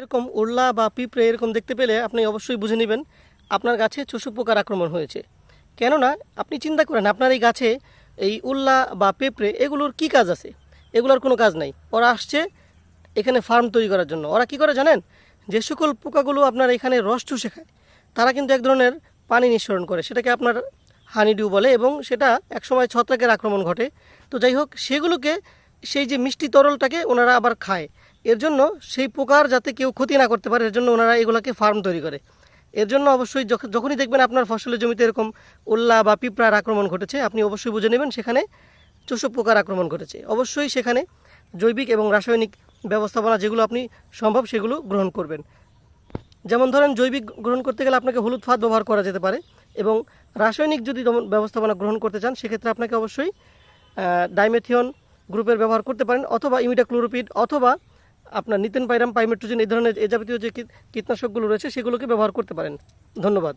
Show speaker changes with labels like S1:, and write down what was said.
S1: এরকম উল্লা বা পিঁপড়ে এরকম দেখতে পেলে আপনি অবশ্যই বুঝে নেবেন আপনার গাছে চোষক পোকার আক্রমণ হয়েছে। কেননা আপনি চিন্তা করেন আপনার এই গাছে এই উল্লা বা পিঁপড়ে এগুলোর কি কাজ আছে? এগুলোর কোনো কাজ নাই। ওরা আসছে এখানে ফার্ম তৈরি করার জন্য। ওরা কি করে জানেন? যে সকল পোকাগুলো আপনার এখানে রস চুষে খায় তারা কিন্তু এক ধরনের পানি নিঃসরণ করে, সেটাকে আপনার হানিডিউ বলে, এবং সেটা একসময় ছত্রাকের আক্রমণ ঘটে। তো যাই হোক, সেগুলোকে সেই যে মিষ্টি তরলটাকে ওনারা আবার খায়। এর জন্য সেই পোকার যাতে কেউ ক্ষতি না করতে পারে এর জন্য ওনারা এগুলোকে ফার্ম তৈরি করে। এর জন্য অবশ্যই যখনই দেখবেন আপনার ফসলের জমিতে এরকম উল্লা বা পিঁপড়ার আক্রমণ ঘটেছে, আপনি অবশ্যই বুঝে নেবেন সেখানে চোষক পোকার আক্রমণ ঘটেছে। অবশ্যই সেখানে জৈবিক এবং রাসায়নিক ব্যবস্থাপনা যেগুলো আপনি সম্ভব সেগুলো গ্রহণ করবেন। যেমন ধরেন, জৈবিক গ্রহণ করতে গেলে আপনাকে হলুদ ফাঁদ ব্যবহার করা যেতে পারে, এবং রাসায়নিক যদি ব্যবস্থাপনা গ্রহণ করতে চান সেক্ষেত্রে আপনাকে অবশ্যই ডাইমেথিয়ন গ্রুপের ব্যবহার করতে পারেন, অথবা ইমিডাক্লোরোপিড, অথবা আপনার নিতেন পাইরাম পাইমেট্রোজেন, এই ধরনের এ জাতীয় যে কীটনাশকগুলো রয়েছে সেগুলোকে ব্যবহার করতে পারেন। ধন্যবাদ।